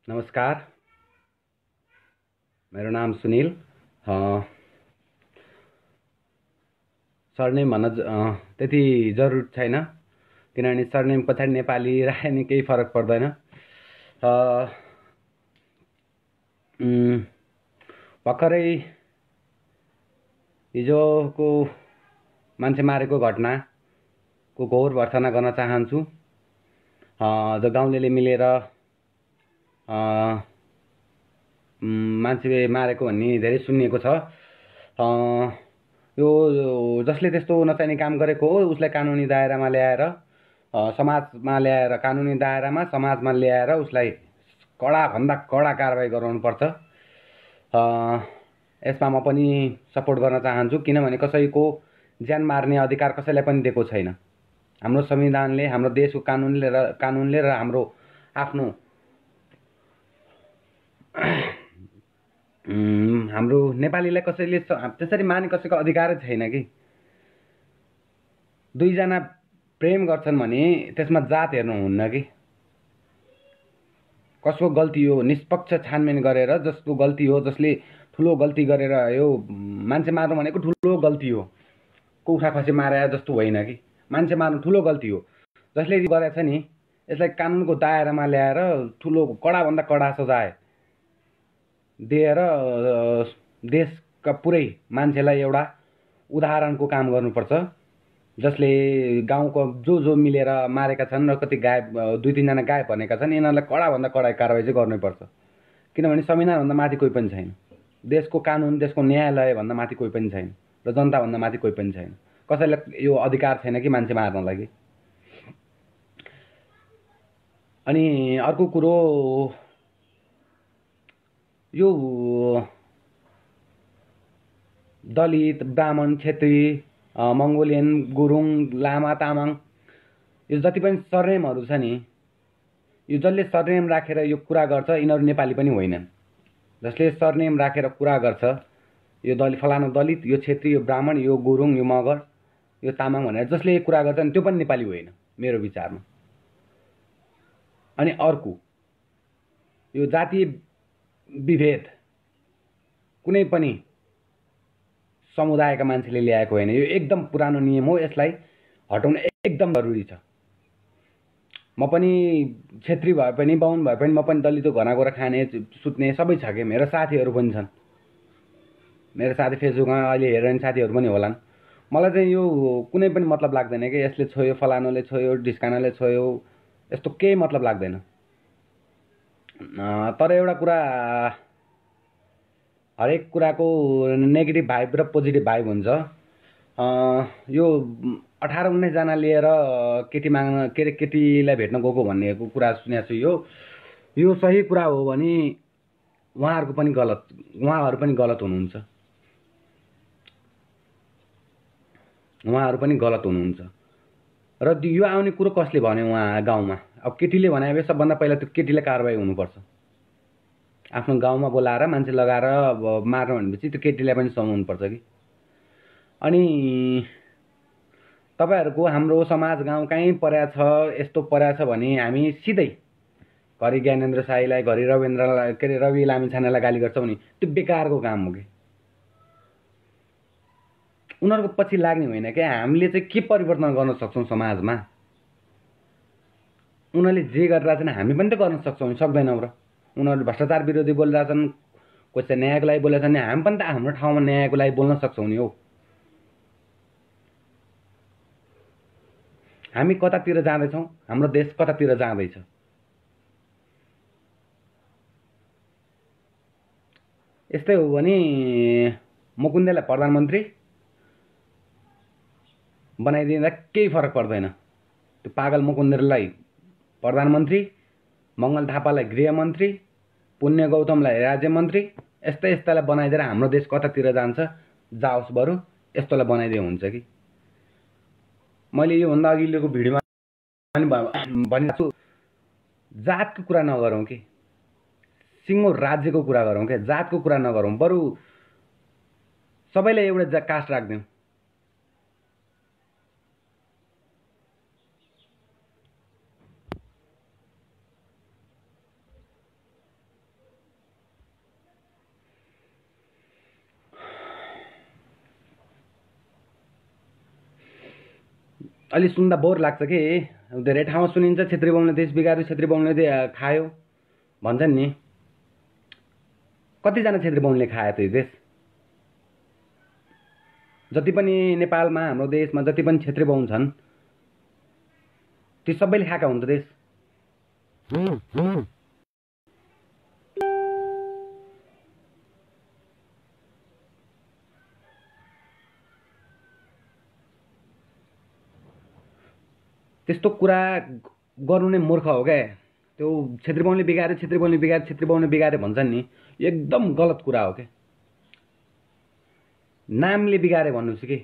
नमस्कार, मेरो नाम सुनिल। सरनेम भन्न त्यति जरुरी छैन, किनभने सरनेम पछाडि नेपाली राखे नि केही फरक पर्दैन। भर्खरै हिजोको मान्छे मारेको घटनाको घोर भर्त्सना गर्न चाहन्छु। जो गाउँलेले मिलेर मान्छे मारेको भन्ने धेरै सुनिएको छ। यो जसले त्यस्तो नचाहिने काम गरेको हो उसलाई कानुनी दायरामा ल्याएर समाजमा ल्याएर कानुनी दायरामा समाजमा ल्याएर उसलाई कडाभन्दा कडा कारबाही गराउनुपर्छ। यसमा म पनि सपोर्ट गर्न चाहन्छु, किनभने कसैको ज्यान मार्ने अधिकार कसैलाई पनि दिएको छैन। हाम्रो संविधानले, हाम्रो देशको कानुनले र हाम्रो आफ्नो हाम्रो नेपालीलाई कसैले त्यसरी मार्ने कसैको अधिकारै छैन कि। दुईजना प्रेम गर्छन् भने त्यसमा जात हेर्नुहुन्न कि कसको गल्ती हो, निष्पक्ष छानबिन गरेर जसको गल्ती हो, जसले ठुलो गल्ती गरेर यो मान्छे मार्नु भनेको ठुलो गल्ती हो। कुखुरा खसी मारे जस्तो होइन कि, मान्छे मार्नु ठुलो गल्ती हो। जसले गरेछ नि यसलाई कानुनको दायरामा ल्याएर ठुलो कडाभन्दा कडा सजाय दिएर देशका पुरै मान्छेलाई एउटा उदाहरणको काम गर्नुपर्छ। जसले गाउँको जो मिलेर मारेका छन् र कति गायब, 2-3 जना गायब भनेका छन्, यिनीहरूलाई कडाभन्दा कडा कारबाही चाहिँ गर्नुपर्छ। किनभने संविधानभन्दा माथि कोही पनि छैन, देशको कानुन, देशको न्यायालयभन्दा माथि कोही पनि छैन र जनताभन्दा माथि कोही पनि छैन। कसैलाई यो अधिकार छैन कि मान्छे मार्नलाई। अनि अर्को कुरो, यो दलित, ब्राह्मण, क्षेत्री, मङ्गोलियन, गुरुङ, लामा, तामाङ, यो जति पनि सरनेमहरू छ नि, यो जसले सरनेम राखेर यो कुरा गर्छ यिनीहरू नेपाली पनि होइनन्। जसले सरनेम राखेर कुरा गर्छ, यो फलानु दलित, यो क्षेत्री, यो ब्राह्मण, यो गुरुङ, यो मगर, यो तामाङ भनेर जसले कुरा गर्छन् त्यो पनि नेपाली होइन मेरो विचारमा। अनि अर्को, यो जातीय विभेद कुनै पनि समुदायका मान्छेले ल्याएको होइन। यो एकदम पुरानो नियम हो, यसलाई हटाउन एकदम जरुरी छ। म पनि क्षेत्री भए पनि, बाहुन भए पनि, म पनि दलितको घरमा गएर खाने सुत्ने सबै छ कि। मेरो साथीहरू पनि छन्, मेरो साथी फेसबुकमा अहिले हेरेर साथीहरू पनि होलान्। मलाई चाहिँ यो कुनै पनि मतलब लाग्दैन कि यसले छोयो, फलानुले छोयो, ढिस्कानाले छोयो, यस्तो केही मतलब लाग्दैन। तर एउटा कुरा, हरेक कुराको नेगेटिभ भाइब र पोजिटिभ भाइब हुन्छ। यो 18-19 जना लिएर केटी माग्न, के अरे केटीलाई भेट्न गएको भन्ने कुरा सुनेको छु। यो सही कुरा हो भने उहाँहरू पनि गलत हुनुहुन्छ। र यो आउने कुरो कसले भन्यो उहाँ गाउँमा? अब केटीले भने सबभन्दा पहिला त्यो केटीलाई कारबाही हुनुपर्छ। आफ्नो गाउँमा बोलाएर मान्छे लगाएर मार्नु भनेपछि त्यो केटीलाई पनि समाउनुपर्छ कि। अनि तपाईहरुको हाम्रो समाज गाउँ कहीँ पर्या छ, यस्तो पर्या छ भने हामी सिधै घरि ज्ञानेन्द्र साईलाई, घरि रविन्द्रलाई, के अरे रवि लामिछानेलाई गाली गर्छौँ नि, त्यो बेकारको काम हो कि। उनीहरूको पछि लाग्ने होइन क्या। हामीले चाहिँ के परिवर्तन गर्न सक्छौँ समाजमा? उनीहरूले जे गरिरहेछन् हामी पनि त गर्न सक्छौँ, सक्दैनौँ र? उनीहरूले भ्रष्टाचार विरोधी बोलिरहेछन्, कोही चाहिँ न्यायको लागि बोलेछन् नि, हामी पनि त हाम्रो ठाउँमा न्यायको लागि बोल्न सक्छौँ नि हौ। हामी कतातिर जाँदैछौँ? हाम्रो देश कतातिर जाँदैछ? यस्तै हो भने मुकुन्दलाई प्रधानमन्त्री बनाइदिँदा केही फरक पर्दैन। त्यो पागल मुकुन्दलाई प्रधानमन्त्री, मङ्गल थापालाई गृहमन्त्री, पुण्य गौतमलाई राज्यमन्त्री, यस्तालाई बनाइदिएर हाम्रो देश कतातिर जान्छ जाओस् बरु, यस्तोलाई बनाइदिए हुन्छ कि। मैले योभन्दा अघिल्लोको भिडियोमा पनि भनिरहेको छु, जातको कुरा नगरौँ कि, सिङ्गो राज्यको कुरा गरौँ क्या, जातको कुरा नगरौँ। बरु सबैलाई एउटा कास्ट राख्दिउँ। अलि सुन्दा बोर लाग्छ कि धेरै ठाउँमा सुनिन्छ छेत्री बाहुनले देश बिगार्यो, छेत्री बाहुनले खायो भन्छन् नि। कतिजना छेत्री बाहुनले खायो त्यो देश? जति पनि नेपालमा हाम्रो देशमा जति पनि छेत्री बाहुन छन् ती सबैले खाएका हुन् त देश। त्यस्तो कुरा गर्नु नै मूर्ख हो क्या। त्यो छेत्री बाहुनले बिगार्यो, छेत्री बाहुनले बिगार्यो, छेत्री बाहुनले बिगार्यो भन्छन् नि, एकदम गलत कुरा हो क्या। नामले बिगारे भन्नुहोस् कि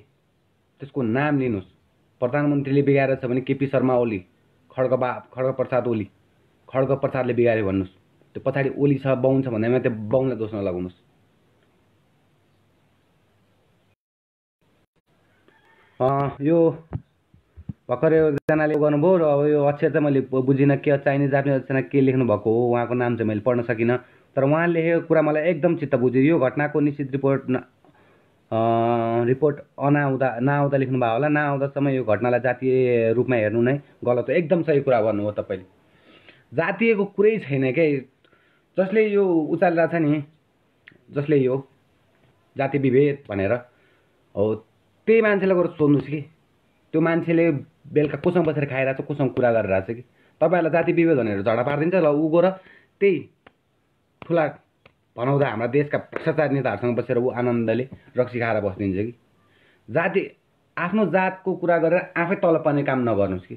त्यसको नाम लिनुहोस्। प्रधानमन्त्रीले बिगारेको छ भने केपी शर्मा ओली, खड्ग प्रसादले बिगार्यो भन्नुहोस्। त्यो पछाडि ओली छ बाहुन छ भन्दैमा त्यो बाहुनलाई दोष नलगाउनुहोस्। यो भर्खर एकजनाले गर्नुभयो र अब यो अक्षर चाहिँ मैले बुझिनँ के चाइनिज जापानिज अक्षरमा के लेख्नु भएको हो, उहाँको नाम चाहिँ मैले पढ्न सकिनँ। तर उहाँले लेखेको कुरा मलाई एकदम चित्त बुझ्यो। यो घटनाको निश्चित रिपोर्ट नआउँदा लेख्नुभयो होला। नआउँदासम्म यो घटनालाई जातीय रूपमा हेर्नु नै गलत हो। एकदम सही कुरा भन्नुभयो तपाईँले। जातीयको कुरै छैन क्या। जसले यो उचालिरहेको छ नि, जसले यो जातीय विभेद भनेर हो, त्यही मान्छेलाई गएर सोध्नुहोस् कि त्यो मान्छेले बेलुका कोसँग बसेर खाइरहेको छ, कोसँग कुरा गरिरहेको छ कि तपाईँहरूलाई जाति विभेद भनेर झडा पारिदिन्छ। ल ऊ गएर त्यही ठुला भनाउँदा हाम्रा देशका भ्रष्टाचार नेताहरूसँग बसेर ऊ आनन्दले रक्सी खाएर बसिदिन्छ कि। जाति आफ्नो जातको कुरा गरेर आफै तल पर्ने काम नगर्नुहोस् कि।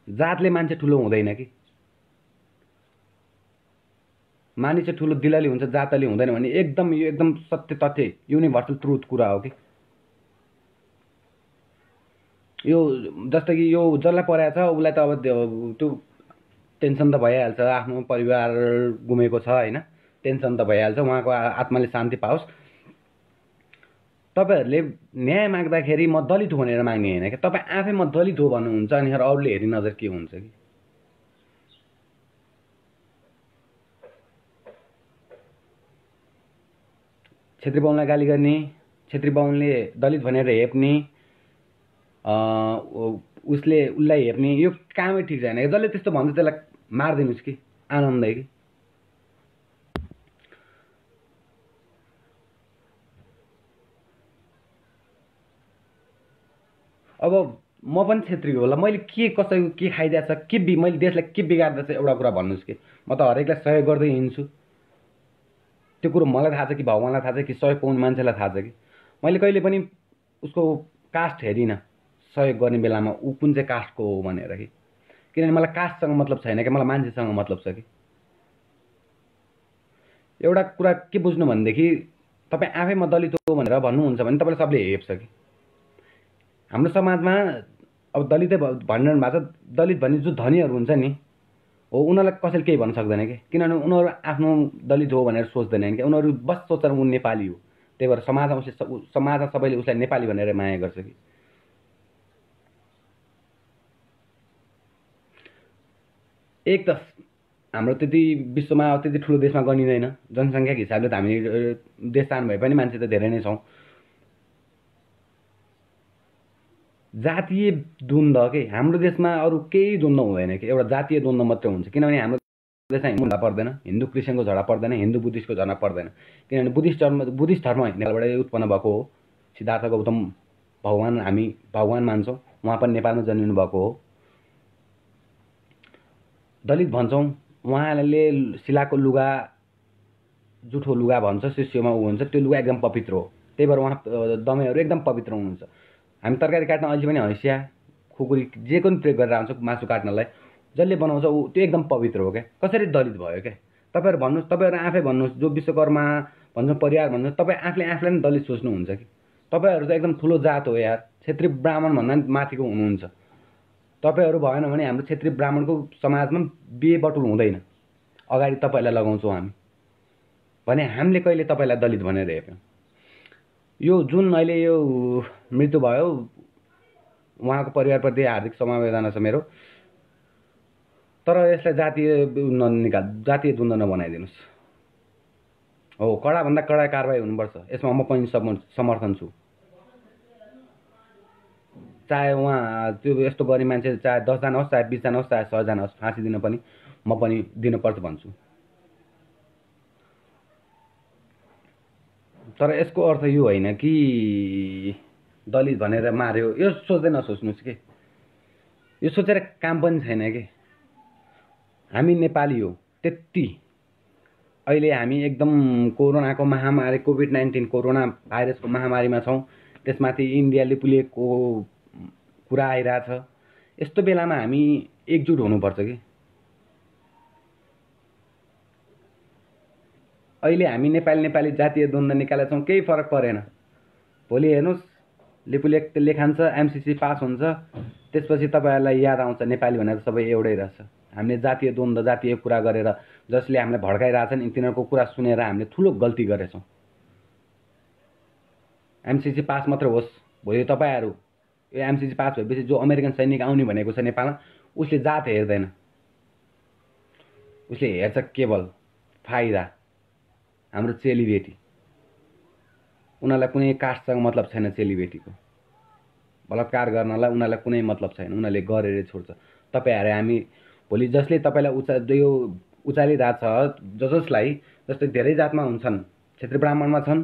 जातले मान्छे ठुलो हुँदैन कि। मानिस ठुलो दिलले हुन्छ, जातले हुँदैन भने एकदम सत्य तथ्य युनिभर्सल ट्रुथ कुरा हो कि। यो जस्तो कि यो जसलाई परेको छ उसलाई त अब त्यो टेन्सन त भइहाल्छ, आफ्नो परिवार गुमेको छ होइन, टेन्सन त भइहाल्छ, उहाँको आत्माले शान्ति पाओस्। तपाईँहरूले न्याय माग्दाखेरि म दलित हो भनेर माग्ने होइन क्या। तपाईँ आफै म दलित हो भन्नुहुन्छ अनि अरूले हेरी नजर के हुन्छ कि। छेत्री बाहुनलाई गाली गर्ने, छेत्री बाहुनले दलित भनेर हेप्ने, उसलाई हेप्ने, यो कामै ठिक छैन। जसले त्यस्तो भन्छ त्यसलाई मारिदिनुहोस् कि आनन्दै कि। अब म पनि छेत्री हो, होला मैले के कसैको के खाइदिएको छ, के मैले देशलाई के बिगार्दैछ एउटा कुरा भन्नुहोस् कि। म त हरेकलाई सहयोग गर्दै हिँड्छु। त्यो कुरो मलाई थाहा छ कि भगवान्लाई थाहा छ कि सहयोग पाउने मान्छेलाई थाहा छ कि। मैले कहिले पनि उसको कास्ट हेरिनँ सहयोग गर्ने बेलामा ऊ कुन चाहिँ कास्टको हो भनेर कि। किनभने मलाई कास्टसँग मतलब छैन कि, मलाई मान्छेसँग मतलब छ कि। एउटा कुरा के बुझ्नु भनेदेखि तपाईँ आफै म दलित हो भनेर भन्नुहुन्छ भने तपाईँलाई सबले हेप्छ कि। हाम्रो समाजमा अब दलितै भनिरहनु भएको छ। दलित भन्ने जो धनीहरू हुन्छ नि हो, उनीहरूलाई कसैले केही भन्न सक्दैन कि। किनभने उनीहरू आफ्नो दलित हो भनेर सोच्दैनन् कि। उनीहरू बस सोचेर ऊ नेपाली हो, त्यही भएर समाजमा सबैले उसलाई नेपाली भनेर माया गर्छ कि। एक त हाम्रो त्यति विश्वमा त्यति ठुलो देशमा गनिँदैन, जनसङ्ख्याको हिसाबले त हामी देश सानो भए पनि मान्छे त धेरै नै छौँ। जातीय द्वन्द्व के हाम्रो देशमा अरू केही द्वन्द्व हुँदैन कि, एउटा जातीय द्वन्द्व मात्रै हुन्छ। किनभने हाम्रो देशमा हिन्दू झगडा पर्दैन, हिन्दू क्रिस्चियनको झगडा पर्दैन, हिन्दू बुद्धिस्टको झगडा पर्दैन। किनभने बुद्धिस्ट धर्म नेपालबाटै उत्पन्न भएको हो। सिद्धार्थ गौतम हामी भगवान मान्छौँ, उहाँ पनि नेपालमा जन्मिनु भएको हो। दलित भन्छौँ, उहाँले शिलाको लुगा जुठो लुगा भन्छ, शिष्यमा ऊ हुन्छ, त्यो लुगा एकदम पवित्र हो। त्यही भएर उहाँ दमाईहरू एकदम पवित्र हुनुहुन्छ। हामी तरकारी काट्न अहिले पनि हैँसिया खुकुरी जे पनि प्रयोग गरेर आउँछ मासु काट्नलाई, जसले बनाउँछ ऊ त्यो एकदम पवित्र हो क्या। कसरी दलित भयो क्या? तपाईँहरू भन्नुहोस्, तपाईँहरू आफै भन्नुहोस्, जो विश्वकर्मा भन्छ परिवार भन्छ, तपाईँ आफूलाई नै दलित सोच्नुहुन्छ कि। तपाईँहरू त एकदम ठुलो जात हो यार, क्षेत्री ब्राह्मण भन्दा माथिको हुनुहुन्छ। तपाईँहरू भएन भने हाम्रो क्षेत्री ब्राह्मणको समाजमा बिहे बटुल हुँदैन। अगाडि तपाईँलाई लगाउँछौँ हामी भने हामीले कहिले तपाईँलाई दलित भनेर हेर्यौँ? यो जुन अहिले यो मृत्यु भयो उहाँको परिवारप्रति हार्दिक समवेदना छ मेरो। तर यसलाई जातीय द्वन्द्व नबनाइदिनुहोस्। हो, कडाभन्दा कडा कारबाही हुनुपर्छ। यसमा म पनि समर्थन छु। चाहे उहाँ त्यो यस्तो गरी मान्छे चाहे 10 जना होस्, चाहे 20 जना होस्, चाहे 100 जना होस्, फाँसी दिन पनि म पनि दिनुपर्छ भन्छु। तर यसको अर्थ यो होइन कि दलित भनेर मार्यो, यो सोच्दै नसोच्नुहोस् के। यो सोचेर काम पनि छैन के। हामी नेपाली हो त्यति। अहिले हामी एकदम कोरोनाको महामारी, कोभिड-19 कोरोना भाइरसको महामारीमा छौँ। त्यसमाथि इन्डियाले पुलेको कुरा आइरहेछ। यस्तो बेलामा हामी एकजुट हुनुपर्छ कि। अहिले हामी नेपाली जातीय द्वन्द्व निकालेका छौँ, केही फरक परेन। भोलि हेर्नुहोस् लिपुलेख लेखान्छ, एमसिसी पास हुन्छ, त्यसपछि तपाईँहरूलाई याद आउँछ नेपाली भनेर सबै एउटै रहेछ। हामीले जातीय द्वन्द्व, जातीय कुरा गरेर जसले हामीलाई भड्काइरहेछन् तिनीहरूको कुरा सुनेर हामीले ठुलो गल्ती गरेछौँ। एमसिसी पास मात्र होस्, भोलि तपाईँहरू यो एमसिसी पास भएपछि जो अमेरिकन सैनिक आउने भनेको छ नेपालमा, उसले जात हेर्दैन, उसले हेर्छ केवल फाइदा। हाम्रो चेलीबेटी, उनीहरूलाई कुनै कास्टसँग मतलब छैन। चेलीबेटीको बलात्कार गर्नलाई उनीहरूलाई कुनै मतलब छैन, उनीहरूले गरेर छोड्छ। तपाईँहरू हामी भोलि जसले तपाईँलाई यो उचालिरहेछ, जसलाई जस्तै धेरै जातमा हुन्छन्, क्षेत्री ब्राह्मणमा छन्,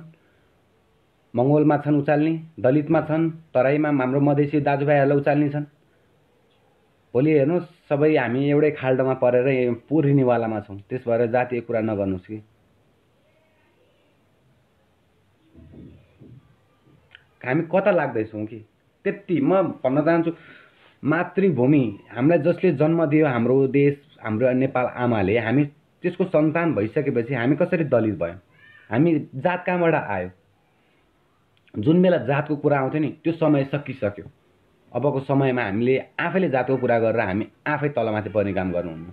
मङ्गोलमा छन् उचाल्ने, दलितमा छन्, तराईमा हाम्रो मधेसी दाजुभाइहरूलाई उचाल्ने छन्। भोलि हेर्नुहोस् सबै हामी एउटै खाल्डोमा परेर पुरिनेवालामा छौँ। त्यस भएर जातीय कुरा नगर्नुहोस् कि। हामी कता लाग्दैछौँ कि त्यति म भन्न चाहन्छु। मातृभूमि हामीलाई जसले जन्म दियो, हाम्रो देश, हाम्रो नेपाल आमाले, हामी त्यसको सन्तान भइसकेपछि हामी कसरी दलित भयौँ? हामी जात कहाँबाट आयो? जुन बेला जातको कुरा आउँथ्यो नि, त्यो समय सकिसक्यो। अबको समयमा हामीले आफैले जातको कुरा गरेर हामी आफै तलमाथि पर्ने काम गर्नुहुन्न।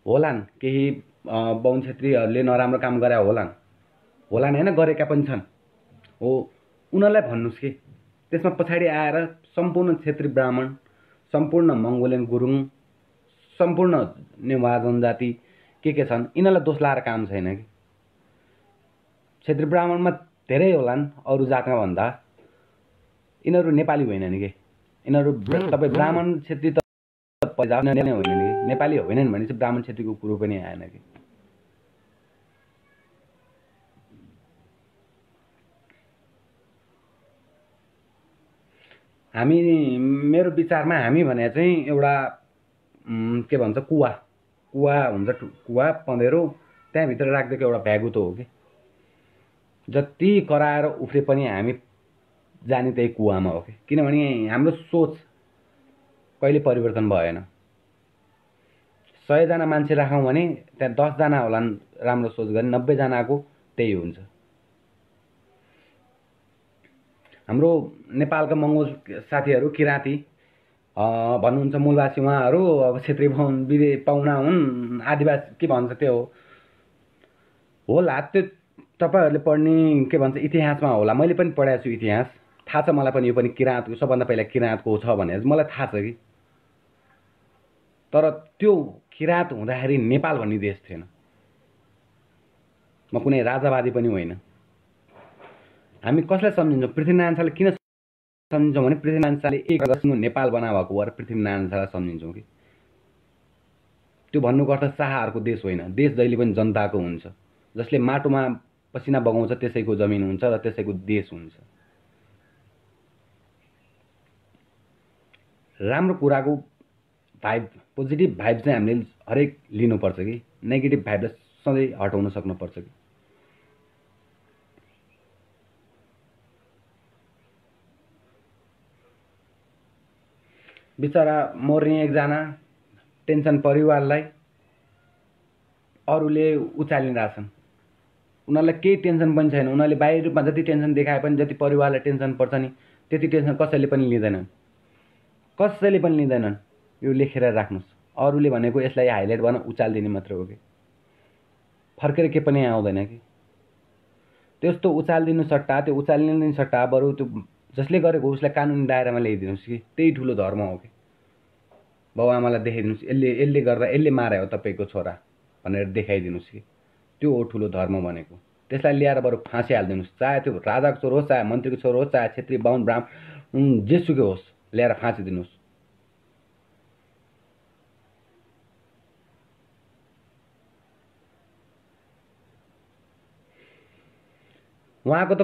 होलान् केही बाहुन क्षेत्रीहरूले नराम्रो काम गरे होलान् होइन, गरेका पनि छन् हो, उनीहरूलाई भन्नुहोस् कि। त्यसमा पछाडि आएर सम्पूर्ण क्षेत्री ब्राह्मण, सम्पूर्ण मङ्गोलियन गुरुङ, सम्पूर्ण नेवार जनजाति के छन्, यिनीहरूलाई दोष लाएर काम छैन कि। क्षेत्री ब्राह्मणमा धेरै होलान् अरू जातमा भन्दा, यिनीहरू नेपाली होइनन् कि। यिनीहरू तपाईँ ब्राह्मण क्षेत्री त होइन नि, नेपाली होइनन् भने चाहिँ ब्राह्मण क्षेत्रीको कुरो पनि आएन कि। हामी, मेरो विचारमा हामी भने चाहिँ एउटा के भन्छ कुवा हुन्छ, कुवा पँधेरो, त्यहाँभित्र राखिदिएको एउटा भ्यागुतो हो कि। जति कराएर उफ्रे पनि हामी जाने त्यही कुवामा हो कि। किनभने हाम्रो सोच कहिले परिवर्तन भएन। 100 जना मान्छे राखौँ भने त्यहाँ 10 जना होलान् राम्रो सोच गर्ने, 90 जनाको त्यही हुन्छ। हाम्रो नेपालका मङ्गोल साथीहरू किराँती भन्नुहुन्छ, मूलवासी उहाँहरू अब क्षेत्री बाहुन पाहुना हुन्, आदिवासी के भन्छ त्यो होला। त्यो तपाईँहरूले पढ्ने के भन्छ इतिहासमा होला। मैले पनि पढाएको छु इतिहास, थाहा छ मलाई पनि। यो पनि किराँतको, सबभन्दा पहिला किराँतको छ भनेर मलाई थाहा छ कि। तर त्यो किराँत हुँदाखेरि नेपाल भन्ने देश थिएन। म कुनै राजावादी पनि होइन। हामी कसलाई सम्झिन्छौँ? पृथ्वीनारायण शाहले किन सम्झिन्छौँ भने पृथ्वीनारायण शाहले 1 अगस्तमा नेपाल बनाएको भएर पृथ्वीनारायण शाहलाई सम्झिन्छौँ कि। त्यो भन्नुको अर्थ शाहहरूको देश होइन। देश जहिले पनि जनताको हुन्छ। जसले माटोमा पसिना बगाउँछ त्यसैको जमिन हुन्छ र त्यसैको देश हुन्छ। राम्रो कुराको भाइब, पोजिटिभ भाइब चाहिँ हामीले हरेक लिनुपर्छ कि। नेगेटिभ भाइबलाई सधैँ हटाउन सक्नुपर्छ कि। बिचरा मर्ने एकजना, टेन्सन परिवारलाई अरूले उचालिरहेछन्। उनीहरूलाई केही टेन्सन पनि छैन। उनीहरूले बाहिरी रूपमा जति टेन्सन देखाए पनि, जति परिवारलाई टेन्सन पर्छ नि, त्यति टेन्सन कसैले पनि लिँदैनन्। कसैले पनि लिँदैनन्। यो लेखेर राख्नुहोस्। अरूले भनेको यसलाई हाइलाइट गर्न उचालिदिने मात्र हो कि। फर्केर के पनि आउँदैन कि। त्यस्तो उचालिदिनु सट्टा, त्यो उचालिदिनु सट्टा बरु त्यो जसले गरेको उसलाई कानुनी दायरामा ल्याइदिनुहोस् कि। त्यही ठुलो धर्म हो कि। बाउआमालाई देखाइदिनुहोस्, यसले गर्दा यसले मारे हो तपाईँको छोरा भनेर देखाइदिनुहोस् कि। त्यो हो ठुलो धर्म भनेको। त्यसलाई ल्याएर बरु फाँसी हालिदिनुहोस्। चाहे त्यो राजाको छोरो होस्, चाहे मन्त्रीको छोरो होस्, चाहे क्षेत्री बाहुन ब्राह्मण जेसुकै होस्, ल्याएर फाँसी दिनुहोस्। उहाँको त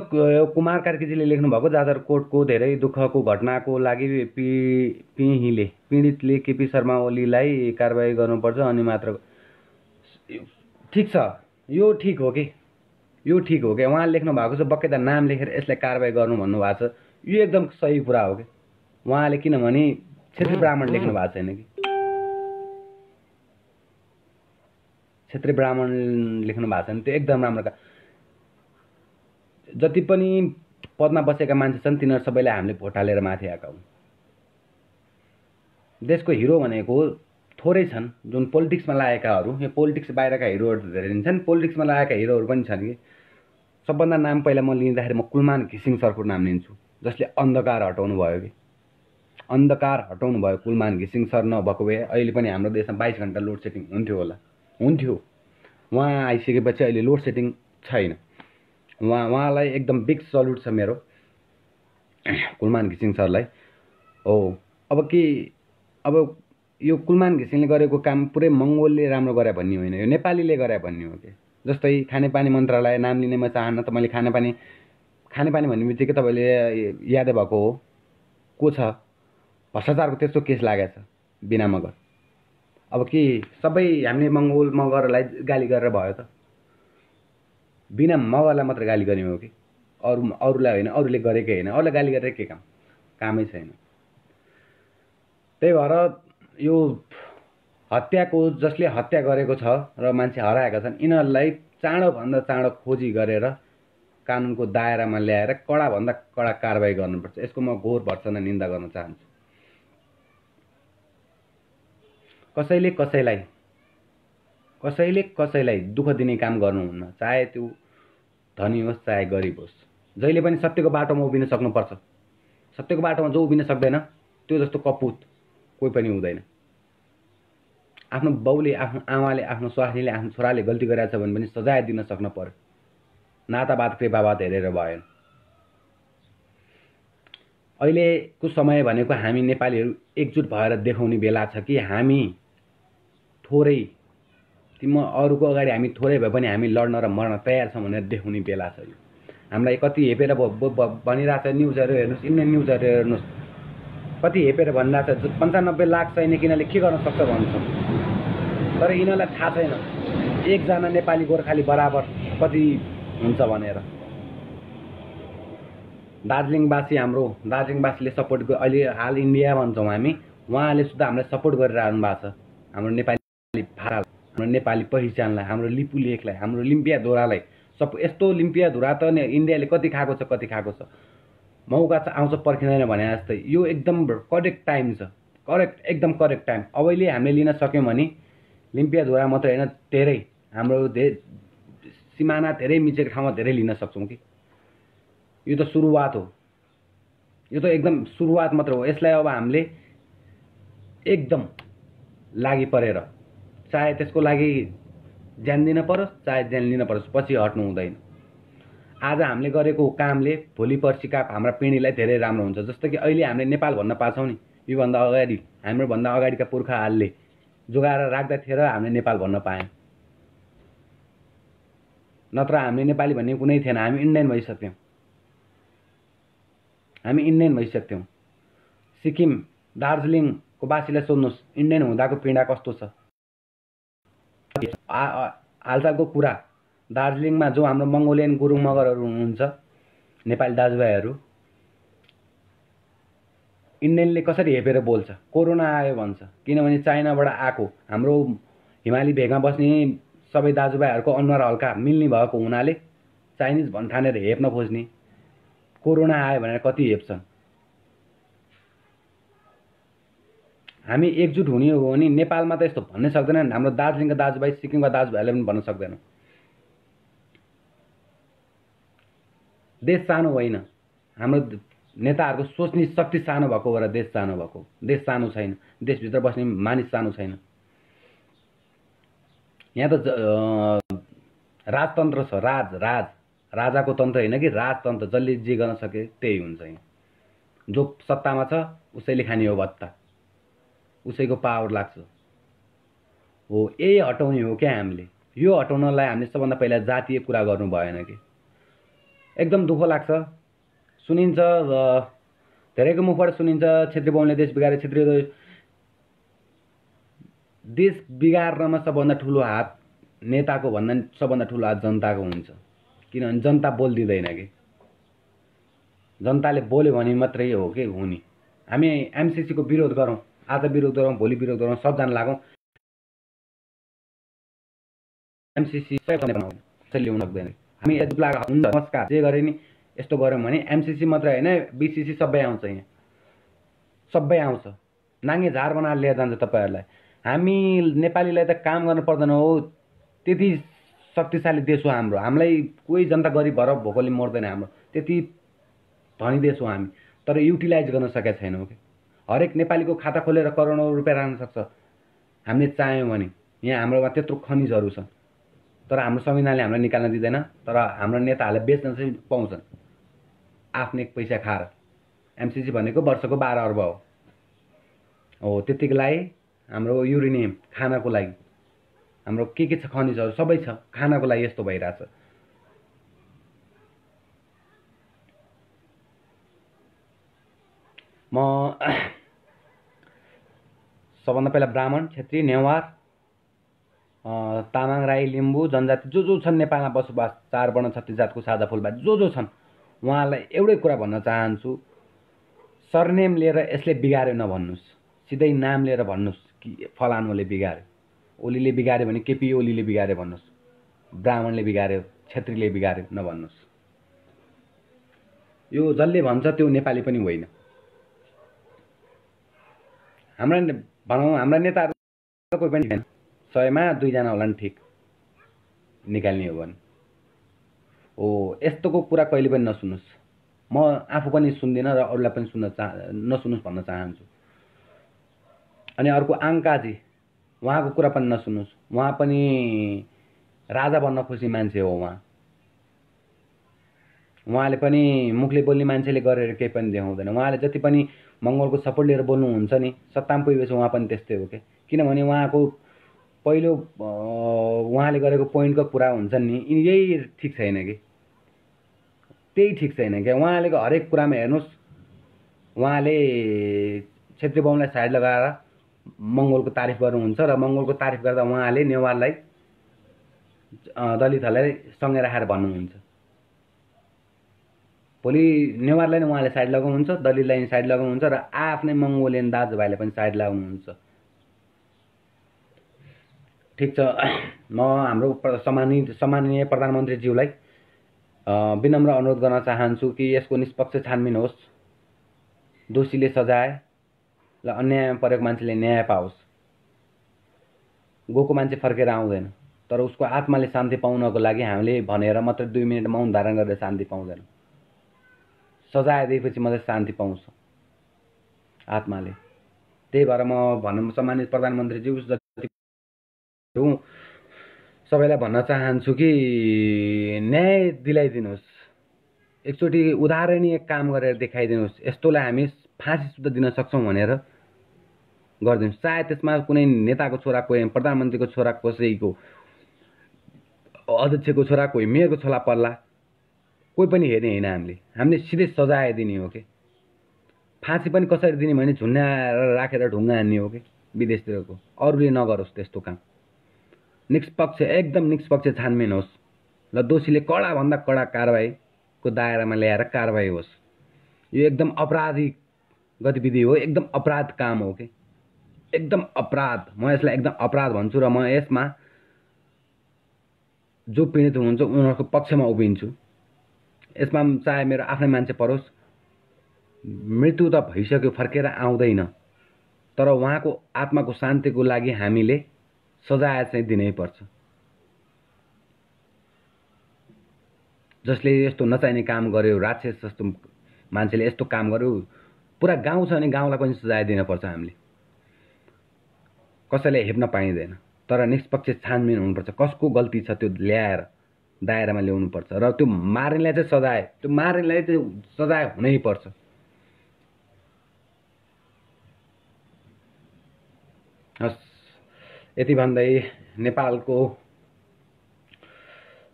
कुमार कार्कीजीले लेख्नु भएको जाजरकोटको धेरै दुःखको घटनाको लागि पीडितले केपी शर्मा ओलीलाई कारबाही गर्नुपर्छ अनि मात्र। ठिक छ, यो ठिक हो कि उहाँले लेख्नु भएको छ, बक्कै त नाम लेखेर यसलाई कारबाही गर्नु भन्नुभएको छ। यो एकदम सही कुरा हो कि उहाँले, किनभने क्षेत्री ब्राह्मण लेख्नु भएको छैन कि, क्षेत्री ब्राह्मण लेख्नु भएको छैन। त्यो एकदम राम्रो। जति पनि पदमा बसेका मान्छे छन् तिनीहरू सबैलाई हामीले भोट हालेर माथि आएका हुन्। देशको हिरो भनेको थोरै छन् जुन पोलिटिक्समा लागेकाहरू। यो पोलिटिक्स बाहिरका हिरोहरू धेरै छन्, पोलिटिक्समा लागेका हिरोहरू पनि छन् कि। सबभन्दा नाम पहिला म लिँदाखेरि म कुलमान घिसिङ सरको नाम लिन्छु, जसले अन्धकार हटाउनु भयो कि। अन्धकार हटाउनु भयो कुलमान घिसिङ सर नभएको भए अहिले पनि हाम्रो देशमा 22 घन्टा लोड सेटिङ हुन्थ्यो। उहाँ आइसकेपछि अहिले लोड सेटिङ छैन। उहाँलाई एकदम बिग सल्युट छ मेरो, कुलमान घिसिङ सरलाई। हो अब यो कुलमान घिसिङले गरेको काम पुरै मङ्गोलले राम्रो गरे भन्ने होइन, यो नेपालीले गरे भन्ने हो कि। जस्तै खानेपानी मन्त्रालय नाम लिने म चाहन्न, त मैले खानेपानी भन्ने बित्तिकै तपाईँले यादै भएको हो को छ, भ्रष्टाचारको त्यस्तो केस लागेको छ बिना मगर। अब के सबै हामीले मगरलाई गाली गरेर भयो त? बिना मगरलाई मात्र गाली गर्यो हो कि, अरूलाई होइन, अरूले गरेकै होइन। अरूलाई गाली गरेर के कामै छैन। त्यही भएर यो हत्याको जसले हत्या गरेको छ र मान्छे हराएका छन् यिनीहरूलाई चाँडोभन्दा चाँडो खोजी गरेर कानुनको दायरामा ल्याएर कडाभन्दा कडा कारबाही गर्नुपर्छ। यसको म घोर भर्त्सना निन्दा गर्न चाहन्छु। कसैलाई दुःख दिने काम गर्नुहुन्न, चाहे त्यो धनी होस् चाहे गरिब होस्। जहिले पनि सत्यको बाटोमा उभिन सक्नुपर्छ। सत्यको बाटोमा जो उभिन सक्दैन त्यो जस्तो कपुत कोही पनि हुँदैन। आफ्नो बाउले, आफ्नो आमाले, आफ्नो स्वास्नीले, आफ्नो छोराले गल्ती गरेछ भने पनि सजाय दिन सक्न पर्यो। नातावाद कृपावाद हेरेर भएन। अहिलेको समय भनेको हामी नेपालीहरू एकजुट भएर देखाउने बेला छ कि हामी थोरै, म अरूको अगाडि हामी थोरै भए पनि हामी लड्न र मर्न तयार छौँ भनेर देखाउने बेला छ। हामीलाई कति हेपेर भनिरहेछ न्युजहरू हेर्नुहोस्, इन्डियन न्युजहरू हेर्नुहोस्, कति हेपेर भनिरहेछ 95 लाख सैनिक यिनीहरूले के गर्न सक्छ भन्छ। तर यिनीहरूलाई थाहा छैन एकजना नेपाली गोर्खाली बराबर कति हुन्छ भनेर। दार्जिलिङवासीले सपोर्ट अहिले हाल इन्डिया भन्छौँ हामी, उहाँले सुधा हामीलाई सपोर्ट गरिरहनु भएको छ। हाम्रो नेपाली भाषा, हाम्रो नेपाली पहिचानलाई, हाम्रो लिपु लेखलाई, हाम्रो लिम्पिया धुरालाई यस्तो लिम्पिया धुरा त इन्डियाले कति खाएको छ। मौका आउँछ पर्खिँदैन भने जस्तै यो एकदम करेक्ट टाइम छ, एकदम करेक्ट टाइम। अबैले हामीले लिन सक्यौँ भने लिम्पिया धुरा मात्रै होइन, धेरै हाम्रो सिमाना धेरै मिचेको ठाउँमा धेरै लिन सक्छौँ कि। यो त सुरुवात हो, यो त एकदम सुरुवात मात्र हो। यसलाई अब हामीले एकदम लागि परेर, चाहे त्यसको लागि ज्यान दिन परोस् चाहे ज्यान लिन परोस्, पछि हट्नु हुँदैन। आज हामीले गरेको कामले भोलि पर्सिका हाम्रा पिँढीलाई धेरै राम्रो हुन्छ। जस्तो कि अहिले हामीले नेपाल भन्न पाछौँ नि, योभन्दा अगाडि हाम्रोभन्दा अगाडिका पुर्खाहरूले जोगाएर राख्दा थिए र हामीले नेपाल भन्न पायौँ। नत्र हामीले नेपाली भन्ने कुनै थिएन, हामी इन्डियन भइसक्थ्यौँ। सिक्किम, दार्जिलिङको वासीलाई सोध्नुहोस् इन्डियन हुँदाको पीडा कस्तो छ। हालसालको कुरा, दार्जिलिङमा जो हाम्रो मङ्गोलियन गुरुङ मगरहरू हुनुहुन्छ, नेपाली दाजुभाइहरू, इन्डियनले कसरी हेपेर बोल्छ, कोरोना आयो भन्छ। किनभने चाइनाबाट आएको हाम्रो हिमाली भेगमा बस्ने सबै दाजुभाइहरूको अनुहार हल्का मिल्ने भएको हुनाले चाइनिज भन्ठानेर हेप्न खोज्ने, कोरोना आयो भनेर कति हेप्छन्। हामी एकजुट हुने हो भने नेपालमा त यस्तो भन्नै सक्दैनन्। हाम्रो दार्जिलिङका दाजुभाइ, सिक्किमका दाजुभाइले पनि भन्न सक्दैनन्। देश सानो होइन, हाम्रो नेताहरूको सोच्ने शक्ति सानो भएको भएर देश सानो भएको। देश सानो छैन, देशभित्र बस्ने मानिस सानो छैन। यहाँ त राजतन्त्र छ, राज राजाको तन्त्र होइन कि राजतन्त्र, जसले जे गर्न सके त्यही हुन्छ। यहाँ जो सत्तामा छ उसैले खाने हो भत्ता, उसैको पावर लाग्छ हो। यही हटाउने हो क्या हामीले? यो हटाउनलाई हामीले सबभन्दा पहिला जातीय कुरा गर्नु भएन कि? एकदम दुःख लाग्छ। सुनिन्छ धेरैको मुखबाट सुनिन्छ क्षेत्रीय बाहुनले देश बिगारे, क्षेत्रीय देश बिगार्नमा सबभन्दा ठुलो हात नेताको भन्दा सबभन्दा ठुलो हात जनताको हुन्छ। किनभने जनता बोलिदिँदैन कि, जनताले बोल्यो भने मात्रै हो कि हुने। हामी एमसिसीको विरोध गरौँ, आज विरोध गरौँ, भोलि विरोध गरौँ, सबजना लागौँ, एमसिसी ल्याउन सक्दैन। हामी नमस्कार जे गरे नि यस्तो गऱ्यौँ भने एमसिसी मात्रै होइन बिसिसी सबै आउँछ। यहाँ सबै आउँछ, नाङ्गे झार बनाएर लिएर जान्छ तपाईँहरूलाई। हामी नेपालीलाई त काम गर्नु पर्दैन हो, त्यति शक्तिशाली देश हो हाम्रो। हामीलाई कोही जनता गरिब भएर भोकले मर्दैन, हाम्रो त्यति धनी देश हो हामी। तर युटिलाइज गर्न सकेका छैनौँ कि? हरेक नेपालीको खाता खोलेर करोडौँ रुपियाँ राख्न सक्छ हामीले चाह्यौँ भने। यहाँ हाम्रोमा त्यत्रो खनिजहरू छ, तर हाम्रो संविधानले हामीलाई निकाल्न दिँदैन। तर हाम्रो नेताहरूले बेच्न चाहिँ पाउँछन् आफ्नो एक पैसा खाएर। एमसिसी भनेको वर्षको 12 अर्ब हो। त्यतिको लागि हाम्रो युरेनियम खानको लागि, हाम्रो के छ खनिजहरू सबै छ, खानको लागि यस्तो भइरहेछ। म सबभन्दा पहिला ब्राह्मण, क्षेत्री, नेवार, तामाङ, राई, लिम्बू जनजाति जो छन् नेपालमा बसोबास, 4 वर्ण 36 जातको साझा फुलबारी जो छन्, उहाँलाई एउटै कुरा भन्न चाहन्छु, सरनेम लिएर यसले बिगार्यो नभन्नुहोस्, सिधै नाम लिएर भन्नुहोस् कि फलानुले बिगार्यो। ओलीले बिगार्यो भने केपी ओलीले बिगार्यो भन्नुहोस्, ब्राह्मणले बिगार्यो, क्षेत्रीले बिगार्यो नभन्नुहोस्। यो जसले भन्छ त्यो नेपाली पनि होइन। हाम्रा नेताहरू कोही पनि छैन, 100मा 2 जना होला नि ठिक निकाल्ने हो भने। हो यस्तोको कुरा कहिले पनि नसुन्नुहोस्। म आफू पनि सुन्दिनँ र अरूलाई पनि नसुन्नुहोस् भन्न चाहन्छु। अनि अर्को आङ्काजी, उहाँको कुरा पनि नसुन्नुहोस्। उहाँ पनि राजा बन्न खुसी मान्छे हो। उहाँले पनि मुखले बोल्ने मान्छेले गरेर केही पनि देखाउँदैन। उहाँले जति पनि मङ्गोलको सपोर्ट लिएर बोल्नुहुन्छ नि, सत्तामा पुगेपछि उहाँ पनि त्यस्तै हो कि। किनभने उहाँको पहिलो उहाँले गरेको पोइन्टको कुरा हुन्छ नि, यही ठिक छैन कि, त्यही ठिक छैन क्या। उहाँले हरेक कुरामा हेर्नुहोस्, उहाँले क्षेत्रीय बाहुनलाई साइड लगाएर मङ्गोलको तारिफ गर्नुहुन्छ र मङ्गोलको तारिफ गर्दा उहाँले नेवारलाई दलितहरूलाई सँगै राखेर भन्नुहुन्छ। भोलि नेवारलाई नै उहाँले साइड लगाउनुहुन्छ, दलितलाई साइड लगाउनुहुन्छ र आफ्नै मङ्गोलियन दाजुभाइले पनि साइड लगाउनुहुन्छ। ठिक छ, म हाम्रो सम्माननीय प्रधानमन्त्रीज्यूलाई विनम्र अनुरोध गर्न चाहन्छु कि यसको निष्पक्ष छानबिन होस्, दोषीले सजाय र अन्यायमा परेको मान्छेले न्याय पाओस्। गएको मान्छे फर्केर आउँदैन, तर उसको आत्माले शान्ति पाउनको लागि हामीले भनेर मात्र 2 मिनट मौन धारण गरेर शान्ति पाउँदैन। सजाय दिएपछि मात्रै शान्ति पाउँछ आत्माले। त्यही भएर म भन्न सम्मानित प्रधानमन्त्रीज्यू जति सबैलाई भन्न चाहन्छु कि न्याय दिलाइदिनुहोस्, एकचोटि उदाहरणीय काम गरेर देखाइदिनुहोस्। यस्तोलाई हामी फाँसी सुद्धा दिन सक्छौँ भनेर गरिदिनुहोस्। चाहे त्यसमा कुनै नेताको छोरा, कोही प्रधानमन्त्रीको छोरा, कसैको अध्यक्षको छोरा, कोही मेयरको छोरा पर्ला, कोही पनि हेर्ने होइन। हामीले सिधै सजाय दिने हो कि। फाँसी पनि कसरी दिने भने झुन्ड्याएर राखेर ढुङ्गा हान्ने हो कि विदेशतिरको। अरूले नगरोस् त्यस्तो काम। निष्पक्ष, एकदम निष्पक्ष छानबिन होस् र दोषीले कडाभन्दा कडा कारबाहीको दायरामा ल्याएर कारबाही होस्। यो एकदम अपराधिक गतिविधि हो, एकदम अपराध काम हो कि, एकदम अपराध। म यसलाई एकदम अपराध भन्छु र म यसमा जो पीडित हुनुहुन्छ उनीहरूको पक्षमा उभिन्छु। यसमा चाहे मेरो आफ्नै मान्छे परोस्, मृत्यु त भइसक्यो, फर्केर आउँदैन, तर उहाँको आत्माको शान्तिको लागि हामीले सजाय चाहिँ दिनै पर्छ। जसले यस्तो नचाहिने काम गर्यो, राक्षस जस्तो मान्छेले यस्तो काम गर्यो, पुरा गाउँ छ भने गाउँलाई पनि सजाय दिनुपर्छ हामीले। कसैलाई हेप्न पाइँदैन, तर निष्पक्ष छानबिन हुनुपर्छ। कसको गल्ती छ त्यो ल्याएर दायरामा ल्याउनुपर्छ र त्यो मार्नेलाई चाहिँ सजाय, त्यो मार्नेलाई त्यो सजाय हुनैपर्छ। हस्, यति भन्दै नेपालको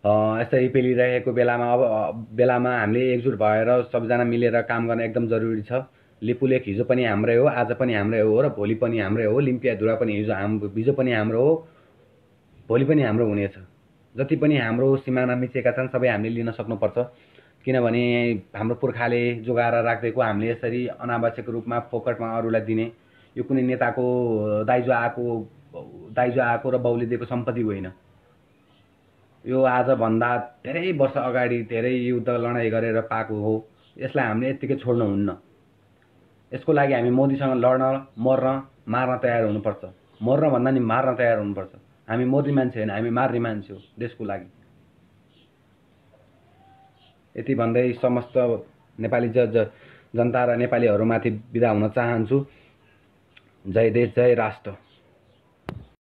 यसरी पेलिरहेको बेलामा हामीले एकजुट भएर सबजना मिलेर काम गर्न एकदम जरुरी छ। लिपुलेक हिजो पनि हाम्रै हो, आज पनि हाम्रै हो र भोलि पनि हाम्रै हो। लिम्पियाधुरा पनि हिजो पनि हाम्रो हो, भोलि पनि हाम्रो हुनेछ। जति पनि हाम्रो सिमाना मिचेका छन् सबै हामीले लिन सक्नुपर्छ, किनभने हाम्रो पुर्खाले जोगाएर राख्दैको हामीले यसरी अनावश्यक रूपमा फोकटमा अरूलाई दिने यो कुनै नेताको दाइजो आएको र बाउले दिएको सम्पत्ति होइन। यो आजभन्दा धेरै वर्ष अगाडि धेरै युद्ध लडाइँ गरेर पाएको हो। यसलाई हामीले यत्तिकै छोड्नुहुन्न। यसको लागि हामी मोदीसँग लड्न, मर्न, मार्न तयार हुनुपर्छ। मर्न भन्दा नि मार्न तयार हुनुपर्छ। हामी मर्ने मान्छे होइन, हामी मार्ने मान्छे हो देशको लागि। यति भन्दै समस्त नेपाली जनता र नेपालीहरूमाथि बिदा हुन चाहन्छु। जय देश, जय राष्ट्र।